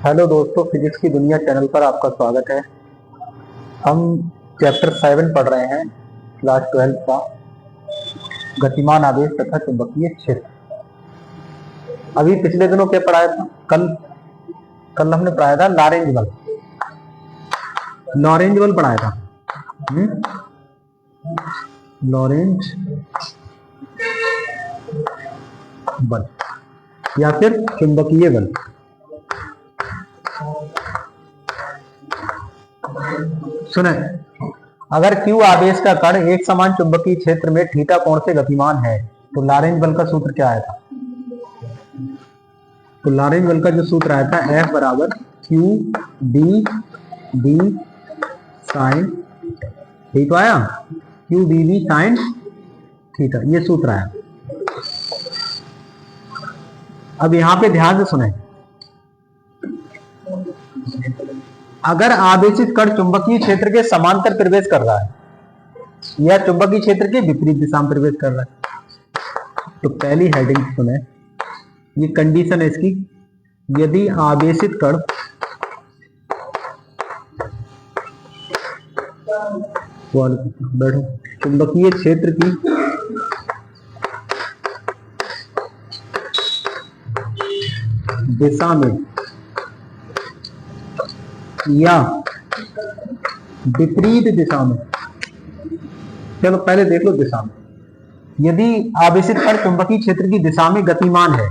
Hello दोस्तों, physics की दुनिया चैनल पर आपका स्वागत है। हम चैप्टर 7 पढ़ रहे हैं क्लास 12 का, गतिमान आवेश तथा चुंबकीय क्षेत्र। अभी पिछले दिनों क्या पढ़ाया था? कल हमने पढ़ाया था लॉरेंज बल पढ़ाया था। लॉरेंज बल या फिर चुंबकीय बल। सुने, अगर Q आवेश का कण एक समान चुंबकीय क्षेत्र में थीटा कोण से गतिमान है तो लॉरेंज बल का सूत्र क्या आया था? तो लॉरेंज बल का जो सूत्र आया था F बराबर Q d साइन, ठीक आया, Q dv साइन थीटा, ये सूत्र आया। अब यहां पे ध्यान से सुने, अगर आवेशित कण चुंबकीय क्षेत्र के समांतर प्रवेश कर रहा है या चुंबकीय क्षेत्र के विपरीत दिशा में प्रवेश कर रहा है, तो पहली हेडिंग सुने, ये कंडीशन है इसकी, यदि आवेशित कण बैठो चुंबकीय क्षेत्र की दिशा में या विपरीत दिशा में, चलो पहले देख लो दिशा में, यदि आवेशित कण चुंबकीय क्षेत्र की दिशा में गतिमान है,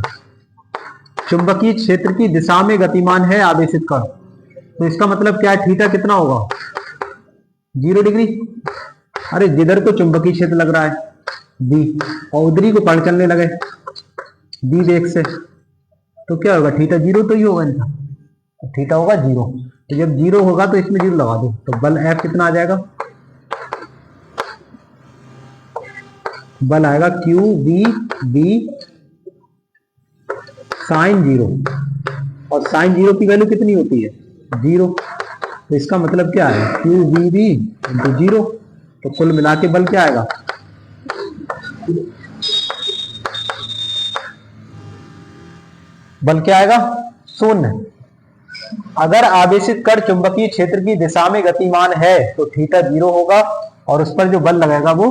चुंबकीय क्षेत्र की दिशा में गतिमान है आवेशित कण, तो इसका मतलब क्या है? थीटा कितना होगा? 0 डिग्री। अरे जिधर को चुंबकीय क्षेत्र लग रहा है बी और उधरी को कण चलने लगे बी वेग से, तो क्या होगा? थीटा 0 तो ही होगा इनका, तो थीटा होगा 0। तो जब 0 होगा तो इसमें 0 लगा दो, तो बल F कितना आ जाएगा? बल आएगा Q v साइन 0, और साइन 0 की वैल्यू कितनी होती है? 0। तो इसका मतलब क्या है? Q v into 0। तो कुल मिला के बल क्या आएगा? बल क्या आएगा? 0। अगर आवेशित कण चुंबकीय क्षेत्र की दिशा में गतिमान है तो थीटा 0 होगा और उस पर जो बल लगेगा वो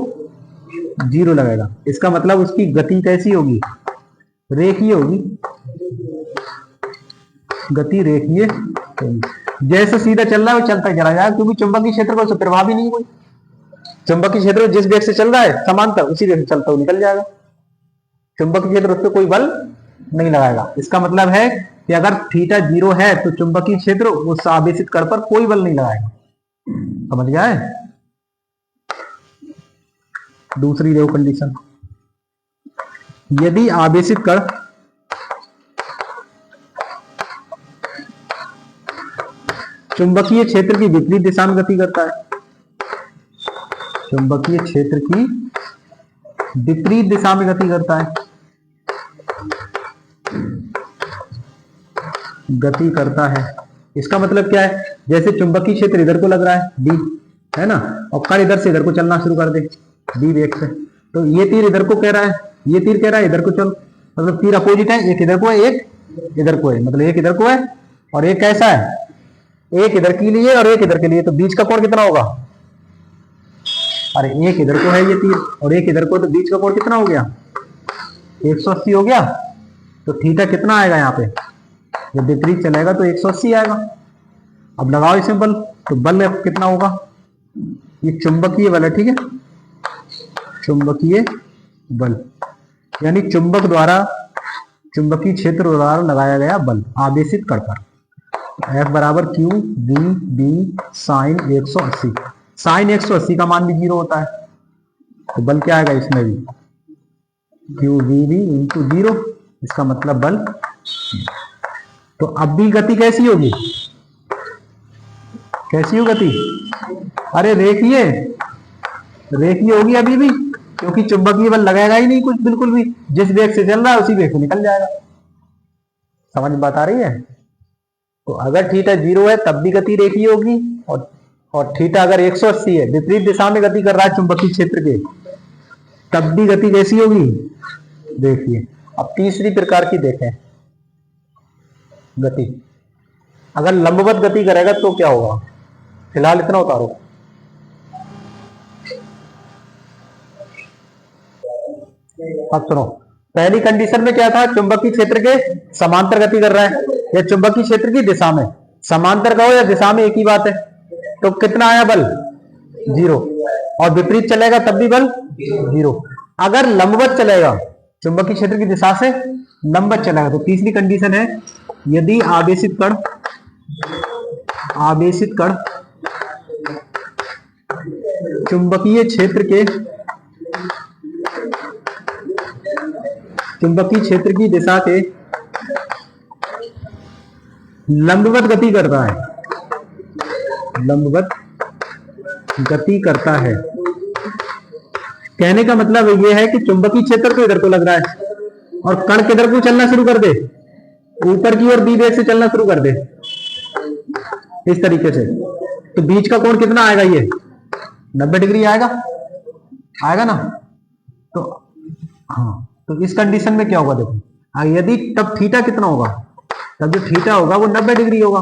0 लगेगा। इसका मतलब उसकी गति कैसी होगी? रेखीय होगी, गति रेखीय होगी। जैसे सीधा चल रहा है वो चलता ही चला जाएगा, क्योंकि चुंबकीय क्षेत्र को प्रभाव ही नहीं कोई। चुंबकीय क्षेत्र जिस वेग से चल रहा है समांतर, उसी वेग से चलता हुआ निकल जाएगा। चुंबकीय क्षेत्र उस पर कोई बल नहीं लगाएगा। इसका मतलब है कि अगर थीटा 0 है तो चुंबकीय क्षेत्र उस आवेशित कण पर कोई बल नहीं लगाएगा। समझ गया है? दूसरी देखो कंडीशन, यदि आवेशित कण चुंबकीय क्षेत्र की विपरीत दिशा में गति करता है, चुंबकीय क्षेत्र की विपरीत दिशा में गति करता है, इसका मतलब क्या है? जैसे चुंबकीय क्षेत्र इधर को लग रहा है डी, है ना, और कण इधर से इधर को चलना शुरू कर दे डी वेग से, तो ये तीर इधर को कह रहा है, ये तीर कह रहा है इधर को चल, मतलब तीर अपोजिट है, एक इधर को है एक इधर को है, मतलब एक इधर को है और एक कैसा है? एक इधर के लिए और एक इधर के लिए, तो बीच का कोण कितना होगा? अरे एक इधर को है ये तीर और एक इधर को, तो बीच का कोण कितना हो गया? 180 हो गया। तो थीटा कितना आएगा यहाँ पे? जब विपरीत चलेगा तो 180 आएगा। अब लगाओ इसे बल, तो बल कितना होगा? ये चुंबकीय बल है, ठीक है, चुंबकीय बल यानी चुंबक द्वारा, चुंबकीय क्षेत्र द्वारा लगाया गया बल आवेशित कण पर। F बराबर Q v साइन 180। साइन 180 का मान भी 0 होता है, तो बल क्या आएगा इसमें भी? Q v into 0। इसका मतलब बल। तो अब भी गति कैसी होगी? कैसी हो गति? अरे रेखीय होगी अभी भी, क्योंकि चुंबकीय बल लगेगा ही नहीं कुछ, बिल्कुल भी। जिस वेग से चल रहा है उसी वेग से निकल जाएगा। समझ में बात आ रही है? तो अगर थीटा 0 है तब भी गति रेखीय होगी, और थीटा अगर 180 है, विपरीत दिशा में गति कर रहा है चुंबकीय क्षेत्र के, तब भी गति कैसी होगी? देखिए अब तीसरी प्रकार की देखें गति। अगर लंबवत गति करेगा तो क्या होगा, फिलहाल इतना उतारो। अब सुनो, पहली कंडीशन में क्या था, चुंबकीय क्षेत्र के समांतर गति कर रहा है, या चुंबकीय क्षेत्र की दिशा में, समांतर कहो या दिशा में एक ही बात है। तो कितना आया बल, 0, और विपरीत चलेगा तब भी बल 0। अगर लंबवत चलेगा, चुंबकीय क्षेत्र की दिशा से लंबवत चलेगा, तो तीसरी कंडीशन है, यदि आवेशित कण चुंबकीय क्षेत्र की दिशा के लंबवत गति करता है, कहने का मतलब यह है कि चुंबकीय क्षेत्र तो इधर को लग रहा है और कण किधर को चलना शुरू कर दे, ऊपर की ओर बी वेग से चलना शुरू कर दे, इस तरीके से, तो बीच का कोण कितना आएगा, ये 90 डिग्री आएगा ना। तो हाँ, तो इस कंडीशन में क्या होगा देखो, यदि तब थीटा कितना होगा, तब जो थीटा होगा वो 90 डिग्री होगा,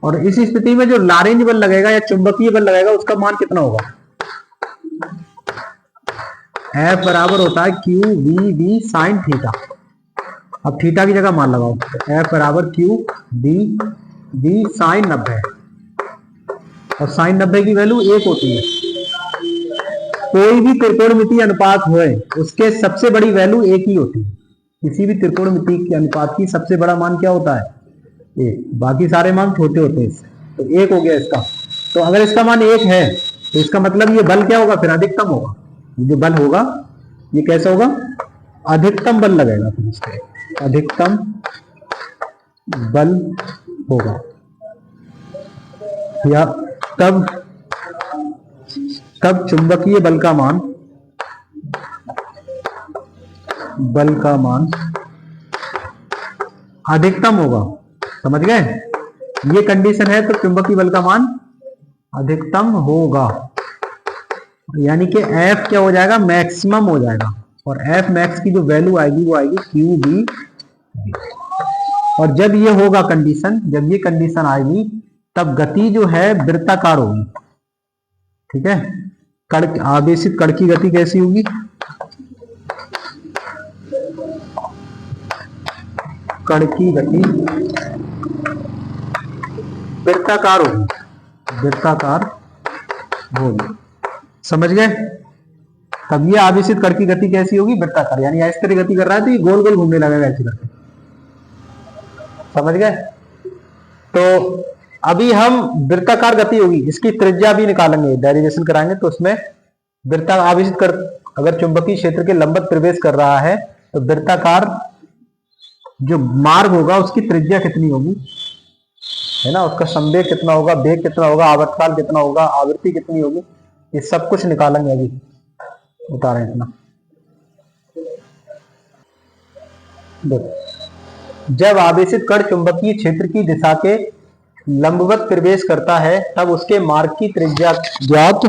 और इस स्थिति में जो लारेंज बल लगेगा या चुंबकीय बल लगेगा उसका मान कितना होगा, F बराबर होता है Q V B sine theta. अब थीटा की जगह मान लगाओ, F बराबर क्यू बी साइन 90, और साइन 90 की वैल्यू 1 होती है। कोई भी त्रिकोणमितीय अनुपात होए उसके सबसे बड़ी वैल्यू 1 ही होती है। किसी भी त्रिकोणमितीय के अनुपात की सबसे बड़ा मान क्या होता है, 1, बाकी सारे मान छोटे होते हैं इससे। तो 1 हो गया इसका। तो अगर इसका मान 1 है तो इसका मतलब ये बल क्या होगा, फिर अधिकतम होगा। जो बल होगा ये कैसा होगा, अधिकतम बल लगेगा, फिर इसके अधिकतम बल होगा, या तब चुंबकीय बल का मान अधिकतम होगा। समझ गए, ये कंडीशन है, तो चुंबकीय बल का मान अधिकतम होगा, यानी कि F क्या हो जाएगा, मैक्सिमम हो जाएगा, और F मैक्स की जो वैल्यू आएगी वो आएगी क्यू बी। और जब ये होगा कंडीशन, जब ये कंडीशन आएगी तब गति जो है वृत्ताकार होगी। ठीक है, आवेशित कण की गति कैसी होगी, कण की गति वृत्ताकार होगी। समझ गए, तब ये आवेशित कण की गति कैसी होगी, वृत्ताकार, यानी इस तरह गति कर रहा है तो ये गोल गोल घूमने लगेगा ऐसे करके। समझ गए, तो अभी हम वृत्ताकार गति होगी, इसकी त्रिज्या भी निकालेंगे, डेरिवेशन कराएंगे, तो उसमें आवेशित कण अगर चुंबकीय क्षेत्र के लंबवत प्रवेश कर रहा है तो वृत्ताकार जो मार्ग होगा उसकी त्रिज्या कितनी होगी, है ना, उसका संवेग कितना होगा, वेग कितना होगा, आवर्तकाल कितना होगा, आवृत्ति कितनी होगी, ये सब कुछ निकालेंगे। अभी बता रहे हैं इतना। जब आवेशित कण चुंबकीय क्षेत्र की दिशा के लंबवत प्रवेश करता है तब उसके मार्ग की त्रिज्या ज्ञात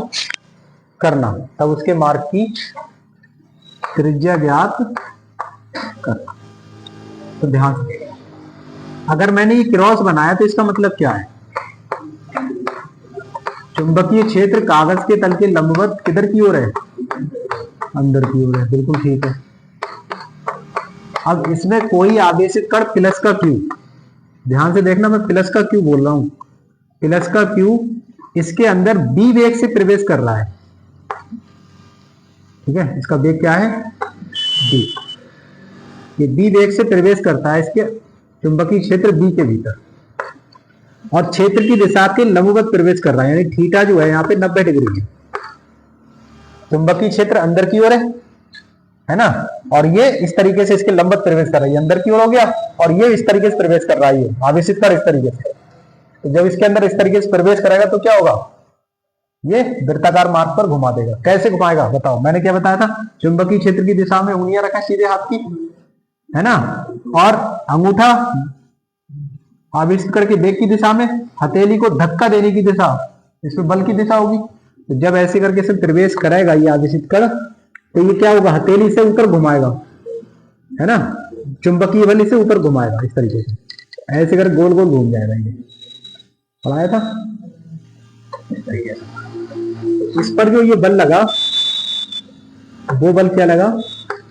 करना, तो ध्यान, अगर मैंने ये क्रॉस बनाया तो इसका मतलब क्या है, चुंबकीय क्षेत्र कागज के तल के लंबवत किधर की ओर है, अंदर की ओर है, बिल्कुल ठीक है। अब इसमें कोई आवेशित कण प्लस का क्यू, ध्यान से देखना, मैं प्लस का क्यू बोल रहा हूं, प्लस का क्यू इसके अंदर बी वेग से प्रवेश कर रहा है। ठीक है, इसका वेग क्या है, बी, ये बी वेग से प्रवेश करता है इसके चुंबकीय क्षेत्र बी के भीतर, और क्षेत्र की दिशा के लंबवत प्रवेश कर रहा है, यानी थीटा जो है यहाँ पे 90 डिग्री है। चुंबकीय क्षेत्र अंदर की ओर है ना, और ये इस तरीके से इसके लंबवत प्रवेश कर रहा है, अंदर की ओर हो गया, और ये इस तरीके से प्रवेश कर रहा है, आवेशित कर इस तरीके से। तो जब इसके अंदर इस तरीके से प्रवेश करेगा तो क्या होगा, ये वृत्ताकार मार्ग पर घुमा देगा। कैसे घुमाएगा बताओ, मैंने क्या बताया था, चुंबकीय क्षेत्र की दिशा में उंगलियां रखा सीधे हाथ की, है ना, और अंगूठा आवेशित कण के वेग की दिशा में, हथेली को धक्का देने की दिशा, इसमें बल की दिशा होगी। तो जब ऐसे करके इसे प्रवेश करेगा ये आवेशित कण, तो ये क्या होगा, हथेली से ऊपर घुमाएगा, है ना, चुंबकीय बल से ऊपर घुमाएगा, इस तरीके से ऐसे कर गोल गोल घूम जाएगा ये। पढ़ाया था इस तरीके से। इस पर जो ये बल लगा वो बल क्या लगा,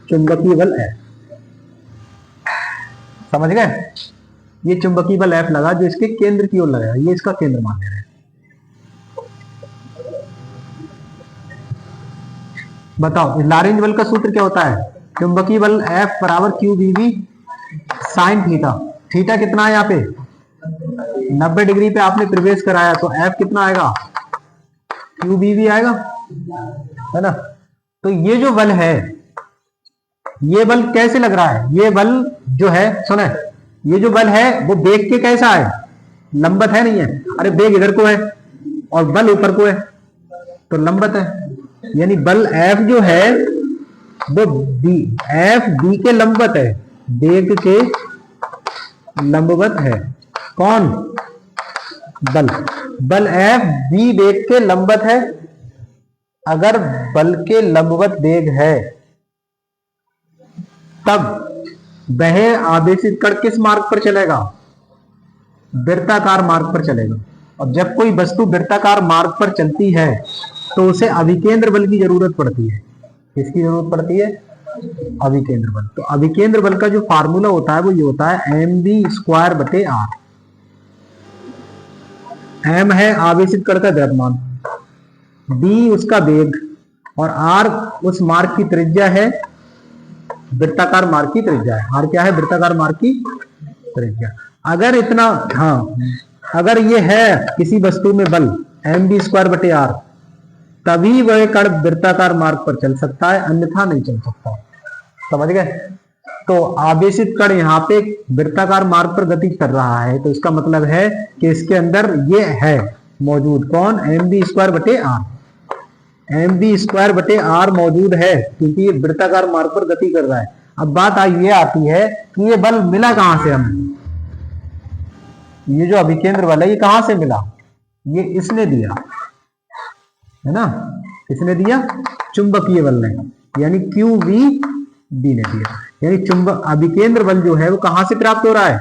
चुंबकीय बल F। समझ गए, ये चुंबकीय बल F लगा जो इसके केंद्र की ओर लगा, ये इसका केंद्र मान ले रहे हैं। बताओ लॉरेंज बल का सूत्र क्या होता है, चुंबकीय बल F बराबर Q B V sine theta. Theta कितना है यहाँ पे 90 डिग्री पे आपने प्रवेश कराया तो F कितना आएगा, क्यू बी वी आएगा, है ना। तो ये जो बल है, ये बल कैसे लग रहा है, ये बल जो है सुने, ये जो बल है वो बेग के कैसा है, लंबत है नहीं है, अरे बेग इधर को है और बल ऊपर को है तो लंबत है, यानी बल F जो है वो बी, F बी के लंबत है, बेग के लंबवत है। कौन, बल, बल F बी बेग के लंबत है। अगर बल के लंबवत बेग है तब वह आवेशित कण किस मार्ग पर चलेगा, वृत्ताकार मार्ग पर चलेगा। और जब कोई वस्तु वृत्ताकार मार्ग पर चलती है तो उसे अभिकेंद्र बल की जरूरत पड़ती है। किसकी जरूरत पड़ती है, अभिकेंद्र बल। तो अभिकेंद्र बल का जो फार्मूला होता है वो ये होता है एम बी स्क्वायर बटे आर। एम है आवेशित कण का द्रव्यमान, बी उसका वेग और आर उस मार्ग की त्रिज्या है, वृत्ताकार मार्ग की त्रिज्या है। आर क्या है, वृत्ताकार मार्ग की त्रिज्या। अगर इतना, हाँ, अगर ये है किसी वस्तु में बल एम बी स्क्वायर बटे आर, तभी वह कण वृत्ताकार मार्ग पर चल सकता है, अन्यथा नहीं चल सकता। समझ गए। तो आवेशित कण यहाँ पे वृत्ताकार मार्ग पर गति कर रहा है, तो इसका मतलब है कि इसके अंदर ये है मौजूद, कौन, एम बी स्क्वायर बटे आर। एम बी स्क्वायर बटे आर मौजूद है क्योंकि ये वृत्ताकार मार्ग पर गति कर रहा है। अब बात ये आती है कि ये बल मिला कहां से हमें, ये जो अभिकेंद्र बल है ये कहां से मिला, ये इसने दिया है ना, किसने दिया, चुंबकीय बल ने, यानी क्यू वी बी ने दिया। यानी चुंबक अभिकेंद्र बल जो है वो कहां से प्राप्त हो रहा है,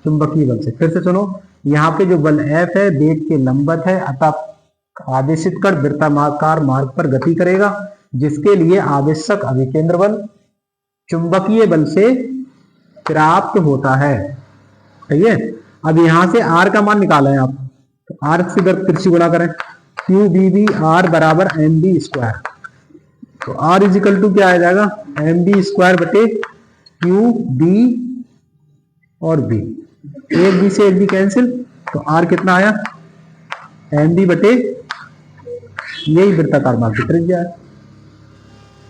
चुंबकीय बल से। फिर से सुनो, यहाँ पे जो बल F है बेग के लंबत है, अतः आवेशित कण वृत्ताकार मार्ग पर गति करेगा, जिसके लिए आवश्यक अभिकेंद्र बल चुंबकीय बल से प्राप्त होता है। सही है। अब यहां से R का मान निकाला है आप, तो R से फिर से गुणा करें, क्यू बी बी आर बराबर एम बी स्क्वायर। तो R इजिकल टू क्या आ जाएगा, एम बी स्क्वायर बटे क्यू बी और बी, एक बी से एक बी कैंसिल, तो R कितना आया, एम बी बटे, यही वृत्ताकार मार्ग की त्रिज्या है।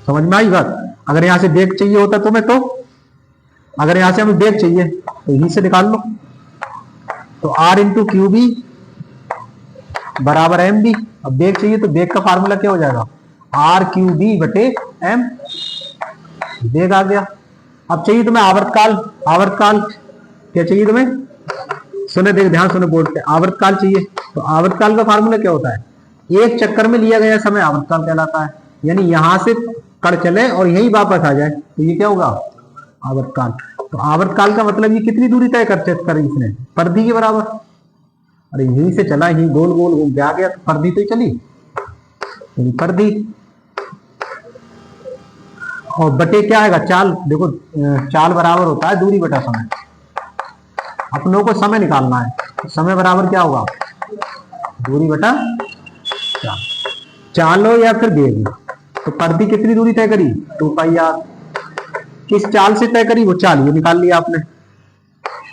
समझ में आई बात। अगर यहां से बेग चाहिए होता तुम्हें, तो अगर यहां से हमें बेग चाहिए तो यहीं से निकाल लो, तो R इंटू क्यू बी बराबर एम बी। अब बेग चाहिए तो बेग का फार्मूला क्या हो जाएगा, आर क्यू बी बटे एम, बेग आ गया। अब चाहिए तुम्हें आवर्तकाल, आवर्तकाल क्या चाहिए तुम्हें, सुने, देख ध्यान सुने बोर्ड पे, आवर्तकाल चाहिए। तो आवर्तकाल का फार्मूला क्या होता है, एक चक्कर में लिया गया समय आवर्तकाल कहलाता है। यानी यहां से कण चले और यही वापस आ जाए तो ये क्या होगा, आवर्तकाल। तो आवर्तकाल का मतलब ये कितनी दूरी तय कर इसने, परिधि के बराबर। अरे यहीं से चला, यहीं गोल गोल घूम के आ गया तो परिधि तो चली, परिधि। और बटे क्या आएगा, चाल। देखो चाल बराबर होता है दूरी बटा समय, अपनों को समय निकालना है, तो समय बराबर क्या होगा, दूरी बटा चाल। चाल हो या फिर बेग, तो परिधि कितनी दूरी तय करी, 2 पाई आर। किस चाल से तय करी, वो चाल ये निकाल लिया आपने,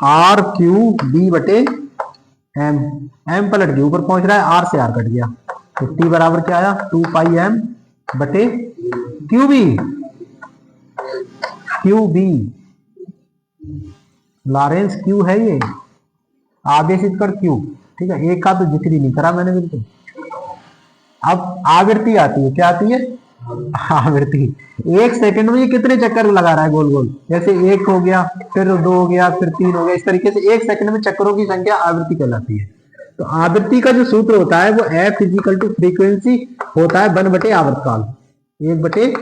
आर क्यू बी बटे एम। एम पलट के ऊपर पहुंच रहा है, आर से आर कट गया, तो टी बराबर क्या आया, 2 पाई एम बटे Q B. Q B Lorentz Q है ये, आवेशित कण क्यू, ठीक है। एक का तो जिक्र ही नहीं करा मैंने बिल्कुल। अब आवृत्ति आती है, क्या आती है, आवृत्ति। 1 सेकंड में ये कितने चक्कर लगा रहा है गोल गोल, जैसे 1 हो गया, फिर 2 हो गया, फिर 3 हो गया, इस तरीके से 1 सेकंड में चक्करों की संख्या आवृत्ति कहलाती है। तो आवृत्ति का जो सूत्र होता है वो F इजिकल टू फ्रीक्वेंसी होता है 1 बटे आवर्तकाल, 1 बटे।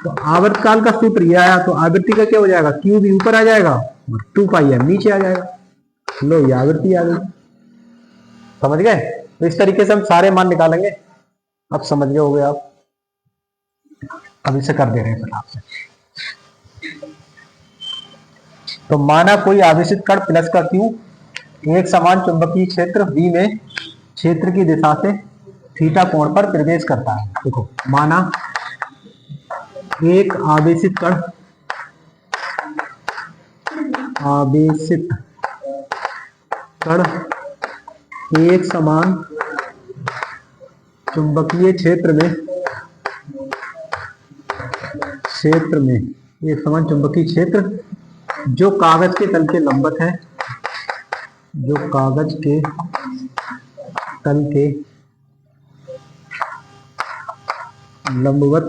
तो आवर्तकाल का सूत्र ये आया, तो आवृत्ति का क्या हो जाएगा, क्यू भी ऊपर आ जाएगा और 2 पाई एम नीचे आ जाएगा। लो ये आवृत्ति आ गई। समझ गए? तो इस तरीके से हम सारे मान निकालेंगे। अब समझ गए होगे आप। अब इसे कर दे रहे हैं फटाक से। तो माना कोई आवेशित कण प्लस का क्यू एक समान चुंबकीय क्षेत्र V में क्षेत्र की दिशा से थीटा कोण पर प्रवेश करता है। देखो, माना एक आवेशित कण एक समान चुंबकीय क्षेत्र में एक समान चुंबकीय क्षेत्र जो कागज के तल के लंबवत है, जो कागज के तल के लंबवत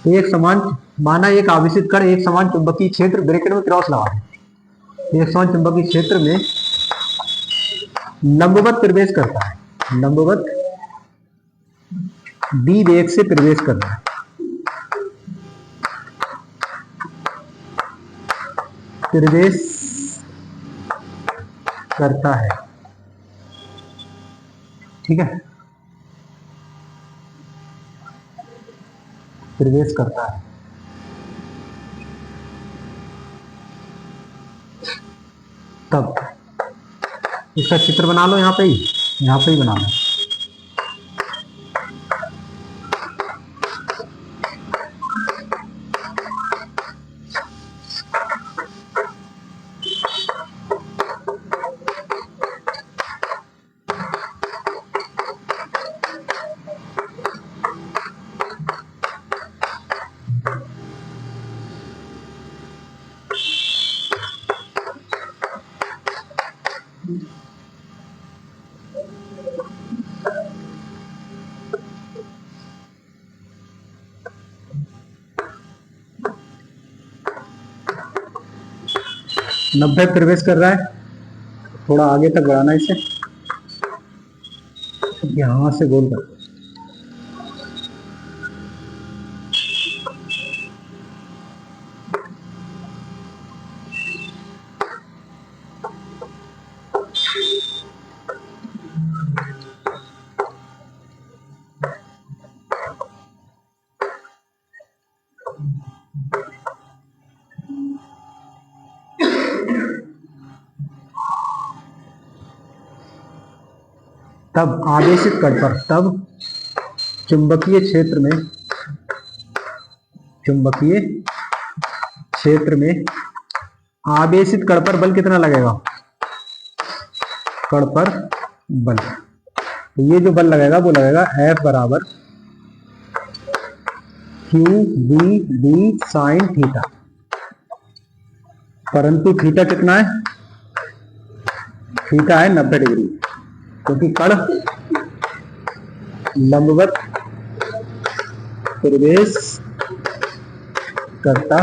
एक समान, माना एक आवेशित कण एक समान चुंबकीय क्षेत्र, ब्रैकेट में क्रॉस लगा दें, एक समान चुंबकीय क्षेत्र में लंबवत प्रवेश करता है, लंबवत d वेग से प्रवेश करता है, प्रवेश करता है। ठीक है, प्रवेश करता है। तब इसका चित्र बना लो, यहां पे ही बना लो। नब्बे प्रवेश कर रहा है, थोड़ा आगे तक बढ़ाना इसे, यहां से गोल कर। तब आवेशित कण पर, तब चुंबकीय क्षेत्र में आवेशित कण पर बल कितना लगेगा? कण पर बल, तो ये जो बल लगेगा वो लगेगा F बराबर QVD साइन थीटा, परंतु थीटा कितना है? थीटा है 90 डिग्री, क्योंकि कण लंबवत प्रवेश करता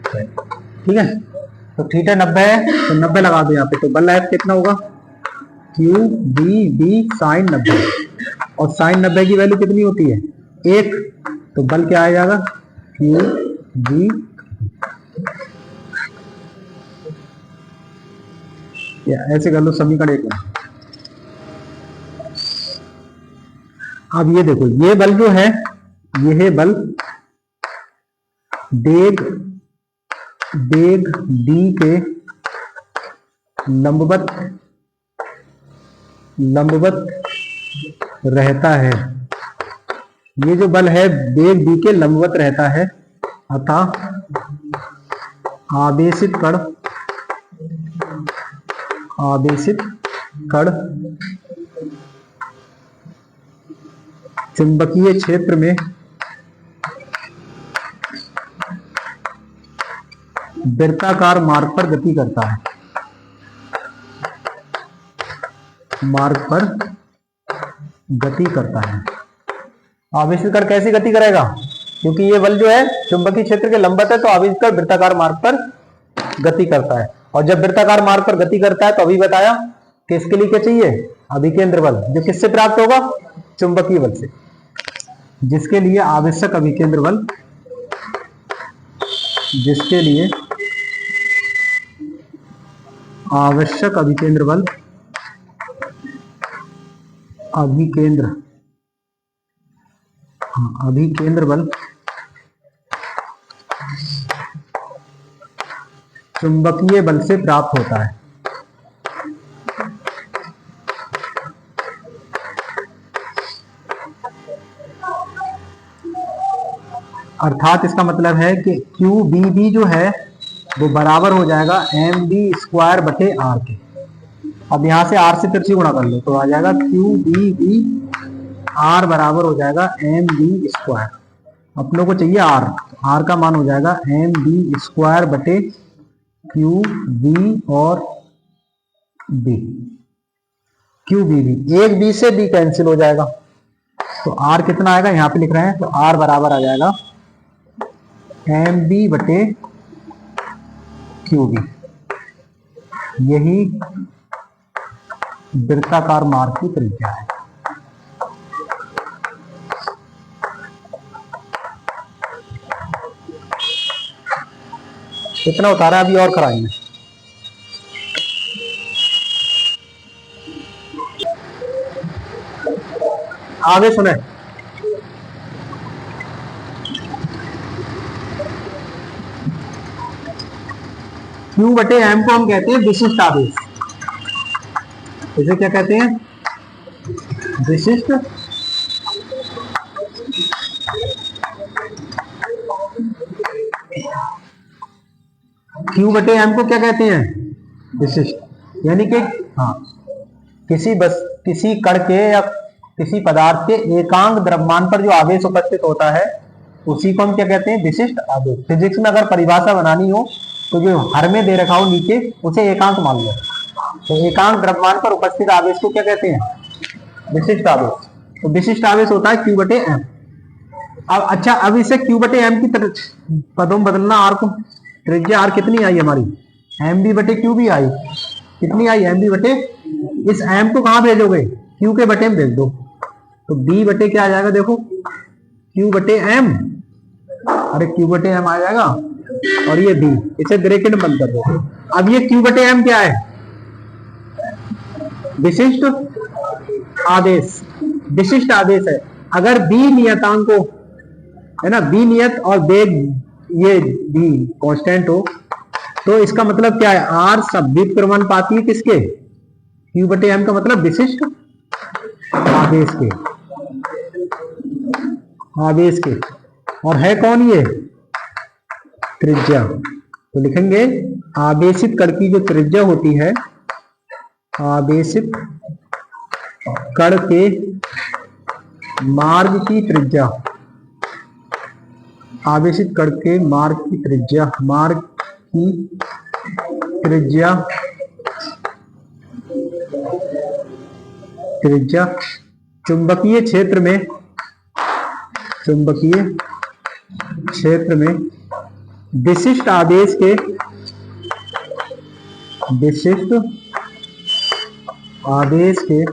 है। ठीक है, तो थीटा 90 है, तो 90 लगा दो यहाँ पे, तो बल F कितना होगा? QVD साइन 90, और साइन 90 की वैल्यू कितनी होती है? 1, तो बल क्या आ जाएगा? QV, ऐसे कर लो समीकरण 1 में। अब ये देखो, ये बल जो है, ये है बल वेग d के लंबवत रहता है। ये जो बल है वेग d के लंबवत रहता है, अतः आवेशित कण चुंबकीय क्षेत्र में वृत्ताकार मार्ग पर गति करता है, आवेशित कण कैसी गति करेगा? क्योंकि ये बल जो है चुंबकीय क्षेत्र के लंबवत है, तो आवेशित कण वृत्ताकार मार्ग पर गति करता है। और जब वृत्ताकार मार्ग पर गति करता है, तो अभी बताया कि इसके लिए क्या चाहिए? अभिकेंद्र बल, जो किससे प्राप्त होगा? चुंबकीय बल से, जिसके लिए आवश्यक अभिकेंद्र बल, जिसके लिए आवश्यक अभिकेंद्र बल, अभिकेंद्र, अभिकेंद्र बल चुंबकीय बल से प्राप्त होता है। अर्थात इसका मतलब है कि क्यू बी बी जो है वो बराबर हो जाएगा एम बी स्क्वायर बटे आर के। अब यहां से आर से फिर से गुणा कर लो तो आ जाएगा क्यू बी बी आर बराबर हो जाएगा एम बी स्क्वायर। अपनों को चाहिए आर, आर का मान हो जाएगा एम बी स्क्वायर बटे क्यू बी और बी, क्यू बी बी, एक बी से बी कैंसिल हो जाएगा तो आर कितना आएगा यहां पे लिख रहे हैं तो आर बराबर आ जाएगा एम बी बटे क्यू बी। यही वृत्ताकार मार्ग की त्रिज्या है। कितना उतारा अभी और कराएंगे। आगे सुने, Q बटे M को हम कहते हैं विशिष्ट आवेश। इसे क्या कहते हैं? विशिष्ट Q बटे M को क्या कहते हैं? विशिष्ट। यानी कि हाँ, किसी कण के या किसी पदार्थ के एकांक द्रव्यमान पर जो आवेश उपस्थित होता है उसी को हम क्या कहते हैं? विशिष्ट आवेश। फिजिक्स में अगर परिभाषा बनानी हो तो जो हर में दे रखा हो नीचे उसे एकांक मान लो। तो एकांक द्रव्यमान पर उपस्थित आवेश को क्या कहते हैं? विशिष्ट आवेश। तो विशिष्ट आवेश होता है Q बटे M। अब अच्छा, अब इसे Q बटे M की पदों में बदलना। आर को त्रिज्या आर कितनी आई हमारी? एम बी बटे क्यू बी आई। कितनी आई? एम बी बटे, इस M को कहां भेजोगे? Q के बटे में भेज दो तो B बटे क्या आ जाएगा? देखो Q बटे M, अरे Q बटे M आ जाएगा और ये B, इसे ब्रैकेट में बंद कर दो। अब ये Q बटे M क्या है? विशिष्ट आवेश। विशिष्ट आवेश है। अगर B नियतांक हो, है ना, B नियत और वेग ये B कांस्टेंट हो तो इसका मतलब क्या है? R सब व्युत्क्रमानुपाती है किसके? Q बटे M का मतलब विशिष्ट आवेश के, आवेश के। और है कौन ये? त्रिज्या। तो लिखेंगे आवेशित कण की जो त्रिज्या होती है, आवेशित कण के मार्ग की त्रिज्या, आवेशित कण के मार्ग की त्रिज्या, मार्ग की त्रिज्या, त्रिज्या चुंबकीय क्षेत्र में, चुंबकीय क्षेत्र में विशिष्ट आवेश के, विशिष्ट आवेश के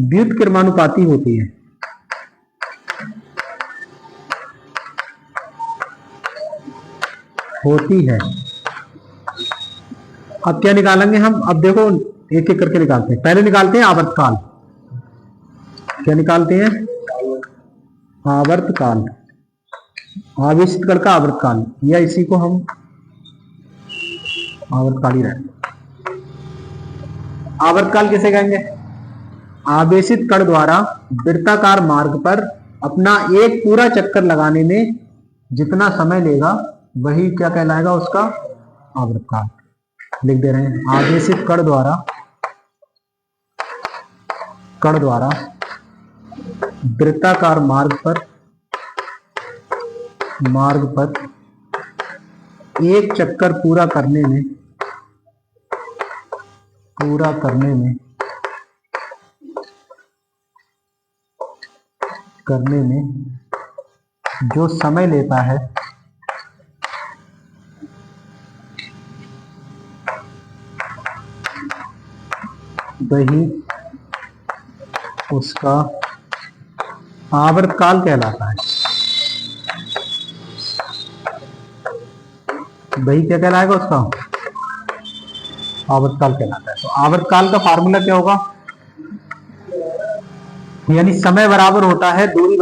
व्युत्क्रमानुपाती होती है। होती है। अब क्या निकालेंगे हम? अब देखो एक एक करके निकालते हैं। पहले निकालते हैं आवर्तकाल। क्या निकालते हैं? आवर्तकाल, आवेशित कण का आवर्तकाल, या इसी को हम आवर्तकाल ही रहे। आवर्तकाल किसे कहेंगे? आवेशित कण द्वारा वृत्ताकार मार्ग पर अपना एक पूरा चक्कर लगाने में जितना समय लेगा वही क्या कहलाएगा? उसका आवर्तकाल। लिख दे रहे हैं, आवेशित कण द्वारा, कण द्वारा वृत्ताकार मार्ग पर एक चक्कर पूरा करने में जो समय लेता है वही उसका आवर्तकाल कहलाता है। वही क्या कहलाएगा? उसका आवर्तकाल कहलाता है। तो आवर्तकाल का फार्मूला क्या होगा, यानी समय बराबर होता है दूरी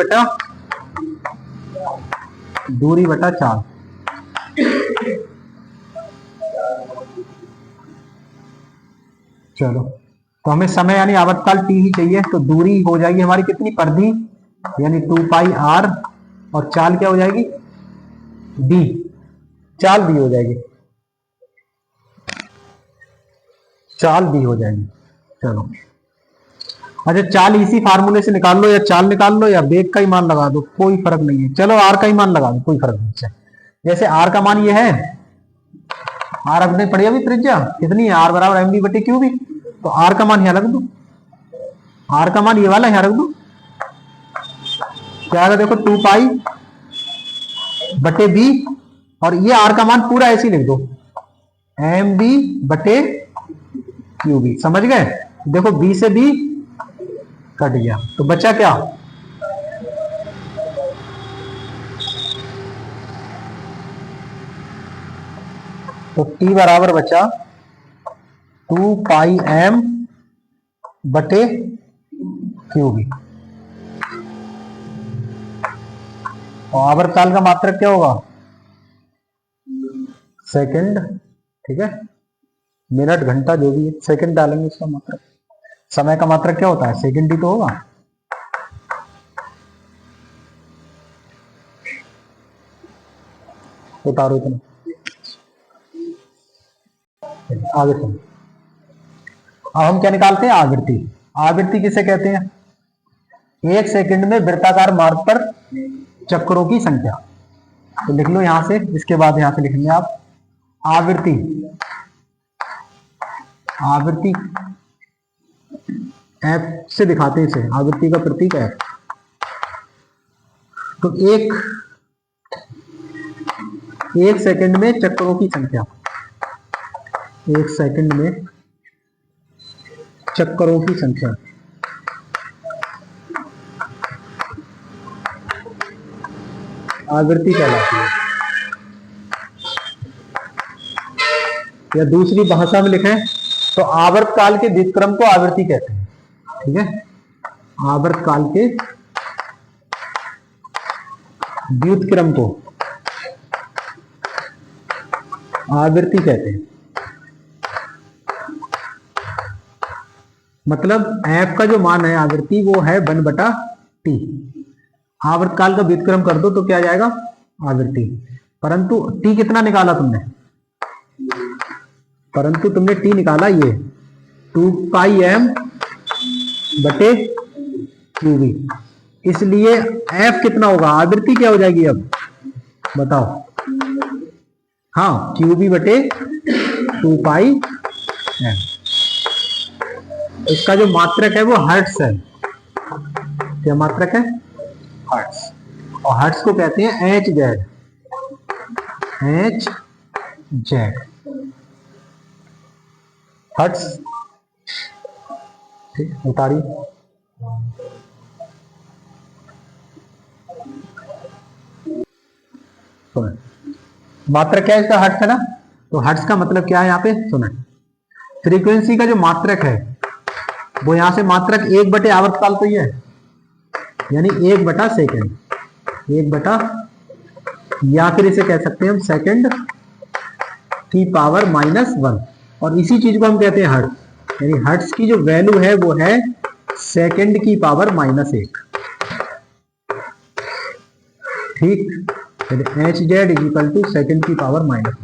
बटा चाल। चलो, तो हमें समय यानी आवर्तकाल t ही चाहिए, तो दूरी हो जाएगी हमारी कितनी, परिधि यानी 2 पाई r, और चाल क्या हो जाएगी, d, चाल d हो जाएगी, चाल d हो जाएगी। चलो, अच्छा चाल इसी फार्मूले से निकाल लो, या चाल निकाल लो, या वेग का ही मान लगा दो, कोई फर्क नहीं है। चलो r का ही मान लगा दो, कोई फर्क नहीं है। जैसे r का मान ये है, r अपने पढ़ी अभी त्रिज्या कितनी है, r बराबर एम बी बटे क्यू बी, तो r का मान यहाँ रख दो, r का मान ये वाला यहाँ रख दो, क्या आएगा देखो 2 पाई बटे b, और ये r का मान पूरा ऐसे ही लिख दो, एम बी बटे क्यू बी। समझ गए, देखो b से b कट गया, तो बचा क्या, तो t बराबर बचा 2 पाई m बटे क्यू बी। और आवर्तकाल का मात्रक क्या होगा, सेकंड, ठीक है, मिनट घंटा जो भी है, सेकंड डालेंगे इसका मात्रक। समय का मात्रक क्या होता है, सेकंड ही तो होगा। उतारो इतना, आगे चलो। अब हम क्या निकालते हैं, आवृत्ति। आवृत्ति किसे कहते हैं, 1 सेकंड में वृत्ताकार मार्ग पर चक्रों की संख्या। तो लिख लो यहां से, इसके बाद यहां से लिखेंगे आप आवृत्ति। आवृत्ति F से दिखाते हैं इसे, आवृत्ति का प्रतीक F। तो एक सेकंड में चक्रों की संख्या, 1 सेकंड में चक्करों की संख्या, आवृत्ति कहलाती है। या दूसरी भाषा में लिखें तो आवर्तकाल के व्युत्क्रम को आवृत्ति कहते हैं, ठीक है, आवर्तकाल के व्युत्क्रम को आवृत्ति कहते हैं। मतलब f का जो मान है आवृत्ति वो है 1/t। आवर्तकाल का व्युत्क्रम कर दो तो क्या आ जाएगा, आवृत्ति। परंतु t कितना निकाला तुमने, परंतु तुमने t निकाला ये 2 पाई m बटे क्यू बी, इसलिए f कितना होगा, आवृत्ति क्या हो जाएगी अब बताओ, हाँ क्यू बी बटे 2 पाई m। इसका जो मात्रक है वो हर्ट्ज है, क्या मात्रक है, हर्ट्ज। और हर्ट्ज को कहते हैं H Z, H Z hertz, ठीक, उतारी। सुने मात्रक क्या है इसका, हर्ट्ज है ना, तो हर्ट्ज का मतलब क्या है यहाँ पे सुने, फ्रीक्वेंसी का जो मात्रक है वो यहां से मात्रक 1 बटे आवर्तकाल तो ही है, यानी 1 बटा सेकेंड, 1 बटा, या फिर इसे कह सकते हैं हम सेकेंड की पावर -1, और इसी चीज को हम कहते हैं हर्ट्ज, यानी हर्ट्ज की जो वैल्यू है वो है सेकेंड की पावर -1, ठीक, H Z is equal to second की पावर -1।